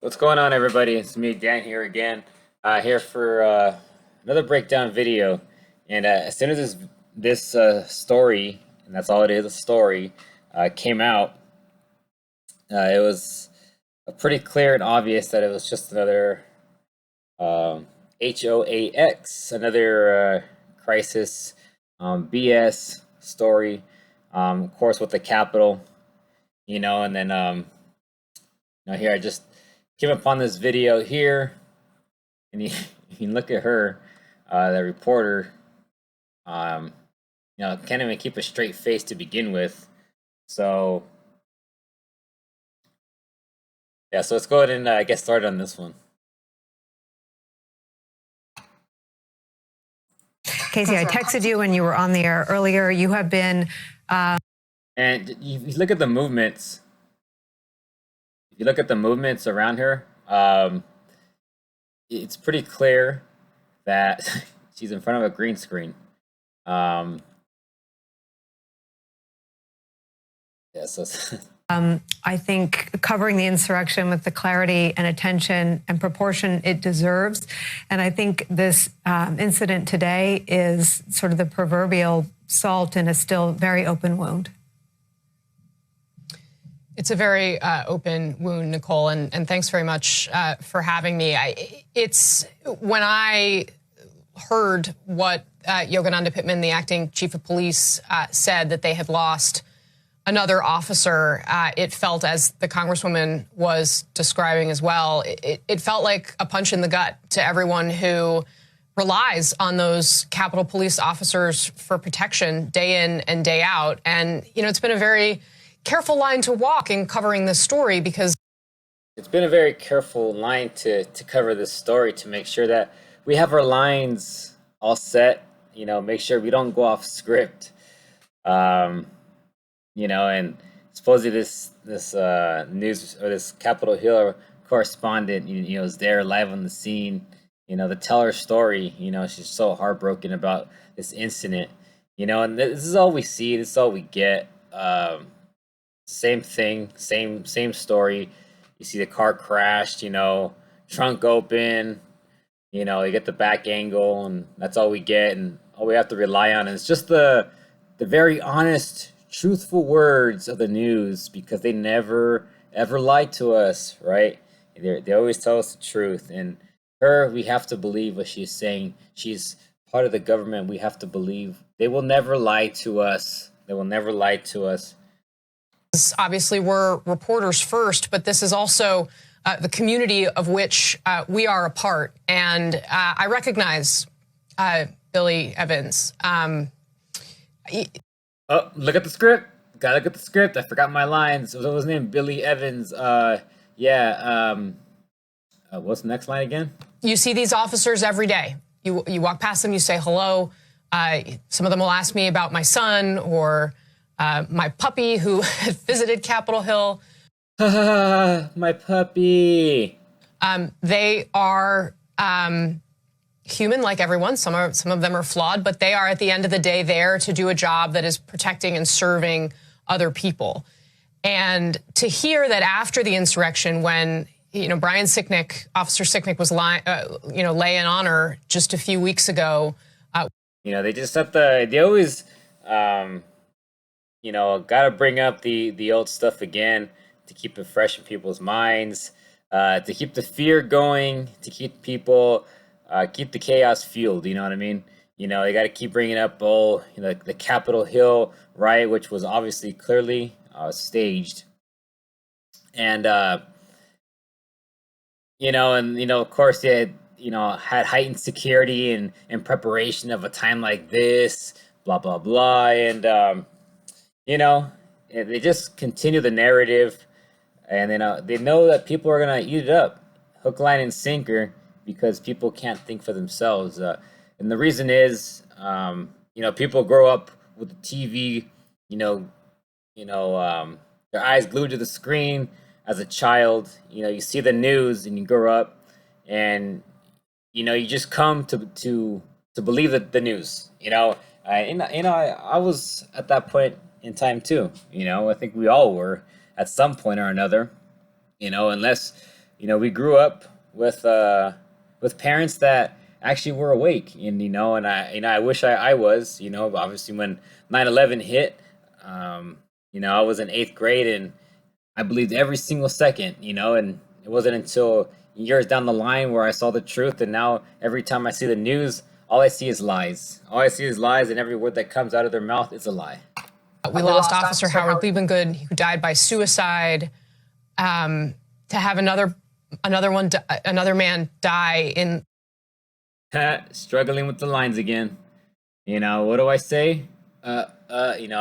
What's going on, everybody? It's me, Dan, here again. Here for another breakdown video. And as soon as this story, and that's all it is, a story, came out, it was pretty clear and obvious that it was just another HOAX, another crisis, BS story. Of course, with the Capitol, and then here I just came upon this video here, and you can look at her, the reporter. Um, can't even keep a straight face to begin with. So yeah, so let's go ahead and get started on this one. Casey, I texted you when you were on the air earlier. You have been. And you look at the movements. If you look at the movements around her, it's pretty clear that she's in front of a green screen. Yeah, so I think covering the insurrection with the clarity and attention and proportion it deserves. And I think this incident today is sort of the proverbial salt in a still very open wound. It's a very open wound, Nicole, and thanks very much for having me. When I heard what Yogananda Pittman, the acting chief of police, said that they had lost another officer, it felt, as the Congresswoman was describing as well, it felt like a punch in the gut to everyone who relies on those Capitol Police officers for protection day in and day out. And, it's been a very careful line to walk in covering this story, because it's been a very careful line to cover this story, to make sure that we have our lines all set, make sure we don't go off script. And supposedly this news, or this Capitol Hill correspondent, is there live on the scene, to tell her story. She's so heartbroken about this incident, and this is all we see, this is all we get. Same thing, same story. You see the car crashed, trunk open, you get the back angle, and that's all we get, and all we have to rely on is just the very honest, truthful words of the news, because they never ever lie to us, right? They always tell us the truth, and her, we have to believe what she's saying. She's part of the government. We have to believe they will never lie to us. They will never lie to us. Obviously, we're reporters first, but this is also the community of which we are a part. And I recognize Billy Evans. Oh, look at the script. Gotta look at the script. I forgot my lines. What was his name? Billy Evans. What's the next line again? You see these officers every day. You walk past them, you say hello. Some of them will ask me about my son, or my puppy who had visited Capitol Hill. My puppy. They are human like everyone. Some of them are flawed, but they are, at the end of the day, there to do a job that is protecting and serving other people. And to hear that after the insurrection, when Brian Sicknick, Officer Sicknick, was laying on her just a few weeks ago. They just have they always gotta bring up the old stuff again, to keep it fresh in people's minds, to keep the fear going, to keep people, keep the chaos fueled. You know what I mean? You got to keep bringing up the Capitol Hill riot, which was obviously clearly staged, and of course they had heightened security and in preparation of a time like this, blah blah blah, and they just continue the narrative, and they know that people are gonna eat it up, hook, line, and sinker, because people can't think for themselves. And the reason is, people grow up with the TV, their eyes glued to the screen as a child. You see the news, and you grow up, and you just come to believe the news. I was at that point in time too. I think we all were at some point or another. Unless we grew up with parents that actually were awake, and and I wish I was, but obviously when 9/11 hit, I was in 8th grade, and I believed every single second, and it wasn't until years down the line where I saw the truth, and now every time I see the news, all I see is lies. All I see is lies, and every word that comes out of their mouth is a lie. We lost Officer Howard Liebengood, who died by suicide. To have another man die in Struggling with the lines again. What do I say? I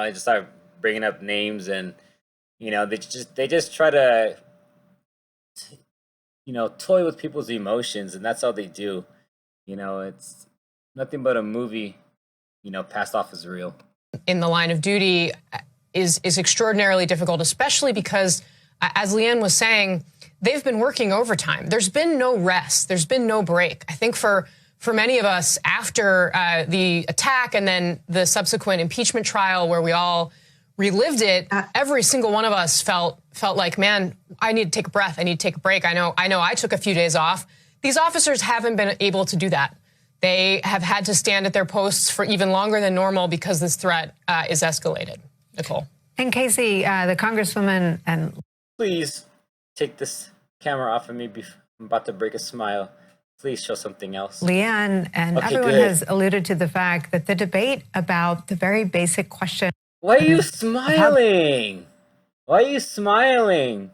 just start bringing up names, and they just try to toy with people's emotions, and that's all they do. It's nothing but a movie, passed off as real. in the line of duty is extraordinarily difficult, especially because, as Leanne was saying, they've been working overtime. There's been no rest. There's been no break. I think for many of us, after the attack and then the subsequent impeachment trial where we all relived it, every single one of us felt like, man, I need to take a breath. I need to take a break. I know I took a few days off. These officers haven't been able to do that. They have had to stand at their posts for even longer than normal because this threat is escalated. Nicole. And Casey, the Congresswoman and... Please take this camera off of me. I'm about to break a smile. Please show something else. Leanne and everyone has alluded to the fact that the debate about the very basic question... Why are you smiling? Why are you smiling?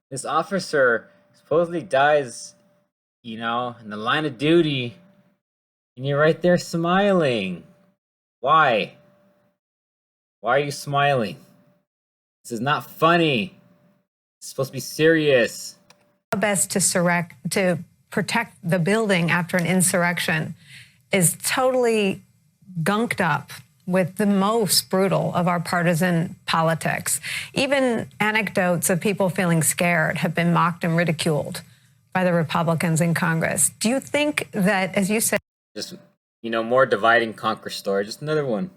This officer supposedly dies, in the line of duty, and you're right there smiling. Why? Why are you smiling? This is not funny. It's supposed to be serious. How best to protect the building after an insurrection is totally gunked up with the most brutal of our partisan politics. Even anecdotes of people feeling scared have been mocked and ridiculed by the Republicans in Congress. Do you think that, as you said... Just, more divide and conquer story. Just another one.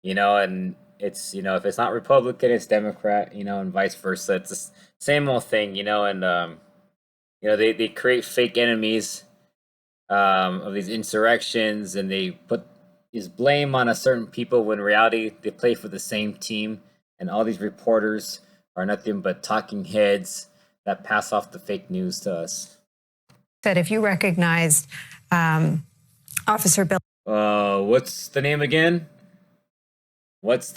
And it's, if it's not Republican, it's Democrat, and vice versa. It's the same old thing, and, they create fake enemies of these insurrections, and they put is blame on a certain people when in reality they play for the same team, and all these reporters are nothing but talking heads that pass off the fake news to us. That if you recognized Officer Bill... What's the name again? The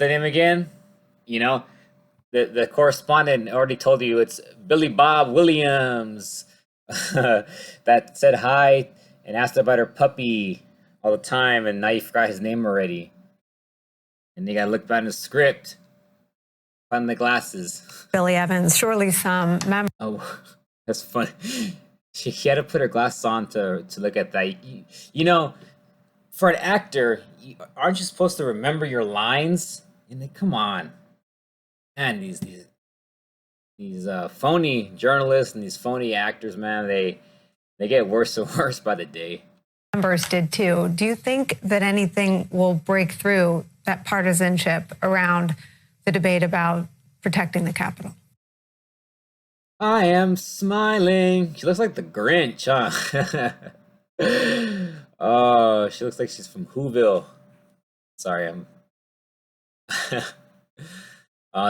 correspondent already told you it's Billy Bob Williams that said hi and asked about her puppy all the time, and now you forgot his name already. And you gotta look back in the script, find the glasses. Billy Evans, surely some memory. Oh, that's funny. She had to put her glasses on to look at that. For an actor, aren't you supposed to remember your lines? And come on, man, these phony journalists and these phony actors, man, they get worse and worse by the day. Members did too. Do you think that anything will break through that partisanship around the debate about protecting the Capitol? I am smiling. She looks like the Grinch, huh? Oh, she looks like she's from Whoville. Sorry, I'm...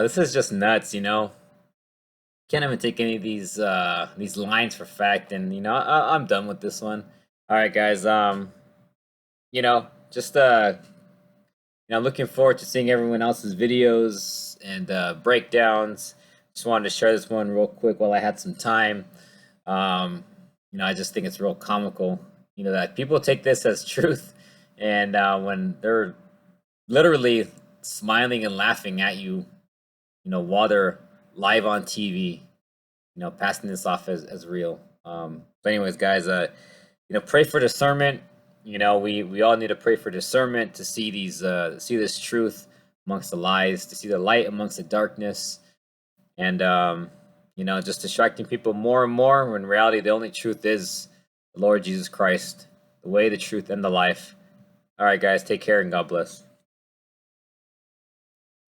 this is just nuts, Can't even take any of these lines for fact, and, I'm done with this one. All right, guys. Just looking forward to seeing everyone else's videos and breakdowns. Just wanted to share this one real quick while I had some time. I just think it's real comical. That people take this as truth, and when they're literally smiling and laughing at you, while they're live on TV, passing this off as real. But anyways, guys, pray for discernment. We all need to pray for discernment to see see this truth amongst the lies, to see the light amongst the darkness, and just distracting people more and more when in reality the only truth is the Lord Jesus Christ, the way, the truth, and the life. All right, guys, take care and God bless.